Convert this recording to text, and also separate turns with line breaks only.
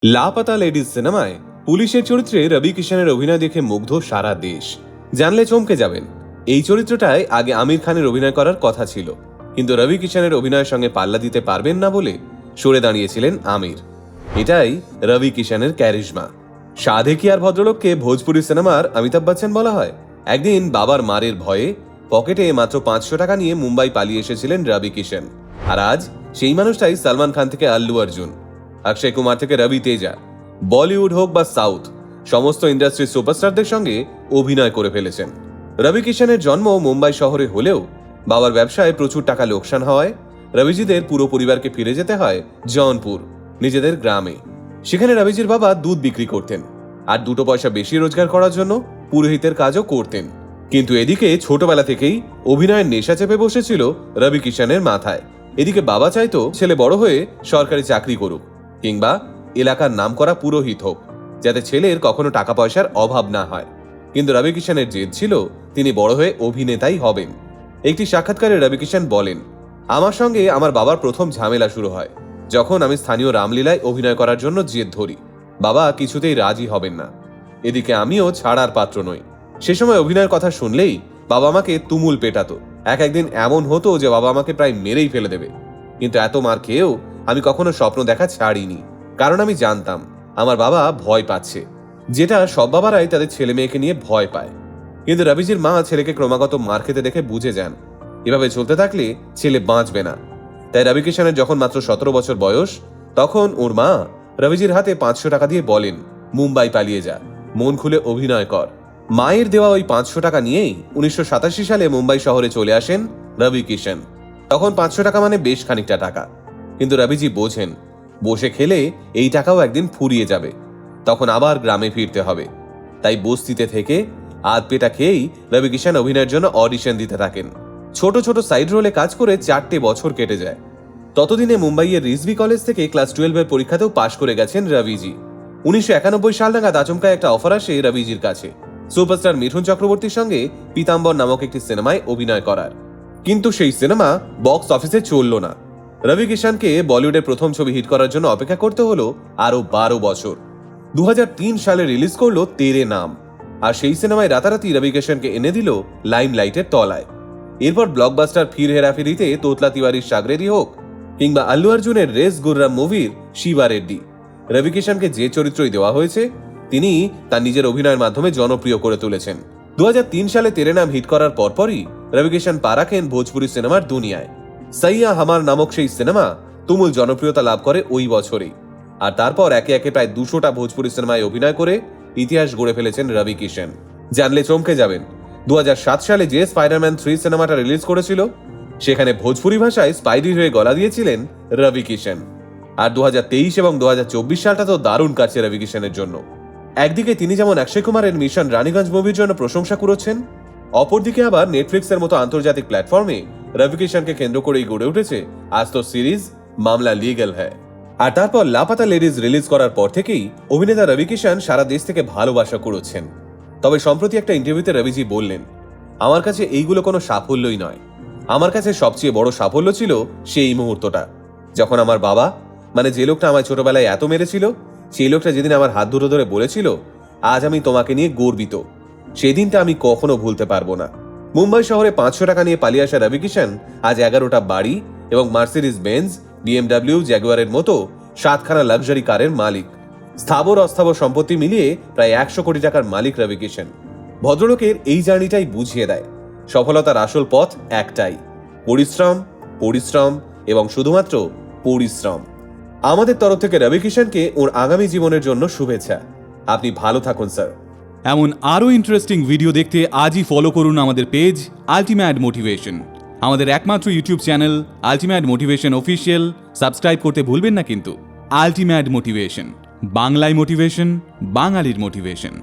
Laapataa ladies সিনেমায় পুলিশের চরিত্রে রবি কিষানের অভিনয় দেখে মুগ্ধ সারা দেশ। জানলে চমকে যাবেন, এই চরিত্রটায় আগে আমির খানের অভিনয় করার কথা ছিল, কিন্তু রবি কিষানের অভিনয়ের সঙ্গে পাল্লা দিতে পারবেন না বলে সরে দাঁড়িয়েছিলেন আমির। এটাই রবি কিষানের ক্যারিশমা। সাধে কি আর ভদ্রলোককে ভোজপুরি সিনেমার অমিতাভ বচ্চন বলা হয়। একদিন বাবার মারের ভয়ে পকেটে মাত্র 500 টাকা নিয়ে মুম্বাই পালিয়ে এসেছিলেন রবি কিষান। আর আজ সেই মানুষটাই সালমান খান থেকে আল্লু অর্জুন, অক্ষয় কুমার থেকে রবি তেজা, বলিউড হোক বা সাউথ, সমস্ত ইন্ডাস্ট্রির সুপারস্টারদের সঙ্গে অভিনয় করে ফেলেছেন। রবি কিষানের জন্ম মুম্বাই শহরে হলেও বাবার ব্যবসায় প্রচুর টাকা লোকসান হওয়ায় রবিজিদের পুরো পরিবারকে ফিরে যেতে হয় জৌনপুর, নিজেদের গ্রামে। সেখানে রবিজির বাবা দুধ বিক্রি করতেন আর 2 পয়সা বেশি রোজগার করার জন্য পুরোহিতের কাজও করতেন। কিন্তু এদিকে ছোটবেলা থেকেই অভিনয়ের নেশা চেপে বসেছিল রবি কিষানের মাথায়। এদিকে বাবা চাইতো ছেলে বড় হয়ে সরকারি চাকরি করুক কিংবা এলাকার নামকরা পুরোহিত হোক, যাতে ছেলের কখনো টাকা পয়সার অভাব না হয়। কিন্তু রবি কিষানের জেদ ছিল তিনি বড় হয়ে অভিনেতাই হবেন। একটি সাক্ষাৎকারে রবি কিষান বলেন, আমার সঙ্গে আমার বাবার প্রথম ঝামেলা শুরু হয় যখন আমি স্থানীয় রামলীলায় অভিনয় করার জন্য জেদ ধরি। বাবা কিছুতেই রাজি হবেন না। এদিকে আমিও ছাড়ার পাত্র নই। সে সময় অভিনয়ের কথা শুনলেই বাবা আমাকে তুমুল পেটাতো। একদিন এমন হতো যে বাবা আমাকে প্রায় মেরেই ফেলে দেবে। কিন্তু এত মার খেয়েও আমি কখনো স্বপ্ন দেখা ছাড়িনি, কারণ আমি জানতাম আমার বাবা ভয় পাচ্ছে, যেটা সব বাবারাই তাদের ছেলে মেয়েকে নিয়ে ভয় পায়। কিন্তু রবিজির মা ছেলেকে ক্রমাগত মার খেতে দেখে বুঝে যান এভাবে চলতে থাকলে ছেলে বাঁচবে না। তাই রবি কিষানের যখন মাত্র 17 বছর বয়স, তখন ওর মা রবিজির হাতে 500 টাকা দিয়ে বলেন, মুম্বাই পালিয়ে যা, মন খুলে অভিনয় কর। মায়ের দেওয়া ওই 500 টাকা নিয়েই 1987 সালে মুম্বাই শহরে চলে আসেন রবি কিষান। তখন 500 টাকা মানে বেশ খানিকটা টাকা, কিন্তু রবিজি বোঝেন বসে খেলে এই টাকাও একদিন ফুরিয়ে যাবে, তখন আবার গ্রামে ফিরতে হবে। তাই বস্তিতে থেকে আধ পেটা খেয়েই রবি কিষান অভিনয়ের জন্য অডিশন দিতে থাকেন। ছোট ছোট সাইড রোলে কাজ করে 4টে বছর কেটে যায়। ততদিনে মুম্বাইয়ের রিজভি কলেজ থেকে ক্লাস 12 এর পরীক্ষাতেও পাশ করে গেছেন রবিজি। 1991 সাল নাগাদ আচমকা একটা অফার আসে রবিজির কাছে সুপারস্টার মিঠুন চক্রবর্তীর সঙ্গে পীতাম্বর নামক একটি সিনেমায় অভিনয় করার। কিন্তু সেই সিনেমা বক্স অফিসে চলল না। রবি কিষানকে বলিউডের প্রথম ছবি হিট করার জন্য অপেক্ষা করতে হলো আরো 12 বছর। 2003 সালে রিলিজ করলো তেরে নাম, আর সেই সিনেমায় রাতারাতি রবি কিষানকে এনে দিল লাইমলাইটের তলায়। এরপর ব্লকবাস্টার ফির হেরাফেরিতে তোতলা তিওয়ারির সাগরেরি হোক কিংবা আল্লু অর্জুনের রেস গুররাম মুভির শিবা রেড্ডি, রবি কিষানকে যে চরিত্রই দেওয়া হয়েছে তিনি তার নিজের অভিনয়ের মাধ্যমে জনপ্রিয় করে তুলেছেন। 2003 সালে তেরে নাম হিট করার পরপরই রবি কিষান পা রাখেন ভোজপুরি সিনেমার দুনিয়ায়। সাইয়া হামার নামক সেই সিনেমা তুমুল জনপ্রিয়তা লাভ করে ওই বছরেই। আর তারপর একে একে প্রায় 200টা ভোজপুরি সিনেমায় অভিনয় করে ইতিহাস গড়ে ফেলেছেন রবি কিষান। জানলে চমকে যাবেন, 2007 সালে যে স্পাইডারম্যান 3 সিনেমাটা রিলিজ করেছিল সেখানে ভোজপুরি ভাষায় স্পাইডি হয়ে গলা দিয়েছিলেন রবি কিষান। আর 2023 এবং 2024 সালটা তো দারুণ কাটছে রবি কিষানের জন্য। একদিকে তিনি যেমন অক্ষয় কুমারের মিশন রানীগঞ্জ মুভির জন্য প্রশংসা কুড়োচ্ছেন, অপরদিকে আবার নেটফ্লিক্সের মতো আন্তর্জাতিক প্ল্যাটফর্মে রবি কিষানকে কেন্দ্র করেই গড়ে উঠেছে আজ তো সিরিজ মামলা লিগ্যাল হ্যায়। আর তারপর লাপাতা লেডিজ রিলিজ করার পর থেকেই অভিনেতা রবি কিষান সারা দেশ থেকে ভালোবাসা কুড়োচ্ছেন। তবে সম্প্রতি একটা ইন্টারভিউতে রবিজি বললেন, আমার কাছে এইগুলো কোনো সাফল্যই নয়, আমার কাছে সবচেয়ে বড় সাফল্য ছিল সেই মুহূর্তটা যখন আমার বাবা, মানে যে লোকটা আমায় ছোটবেলায় এত মেরেছিল, সেই লোকটা যেদিন আমার হাত ধরে ধরে বলেছিল আজ আমি তোমাকে নিয়ে গর্বিত, সেই দিনটা আমি কখনো ভুলতে পারবো না। মুম্বাই শহরে 500 টাকা নিয়ে পালিয়ে আসা রবি কিষান আজ 11টা বাড়ি এবং মার্সিডিজ বেঞ্জ, BMW, জ্যাগুয়ারের মতো 7খানা লাক্সারি কারের মালিক। স্থাবর অস্থাবর সম্পত্তি মিলিয়ে প্রায় 100 কোটি টাকার মালিক রবি কিষান। ভদ্রলোকের এই জার্নিটাই বুঝিয়ে দেয় সফলতার আসল পথ একটাই, পরিশ্রম, পরিশ্রম এবং শুধুমাত্র পরিশ্রম। আমাদের তরফ থেকে রবি কিষানকে ওর আগামী জীবনের জন্য শুভেচ্ছা। আপনি ভালো থাকুন স্যার।
এমন আরও ইন্টারেস্টিং ভিডিও দেখতে আজই ফলো করুন আমাদের পেজ আলটিমেট মোটিভেশন। আমাদের একমাত্র YouTube channel ultimate motivation official subscribe করতে ভুলবেন না কিন্তু। আলটিমেট মোটিভেশন, বাংলায় মোটিভেশন, বাঙালির মোটিভেশন।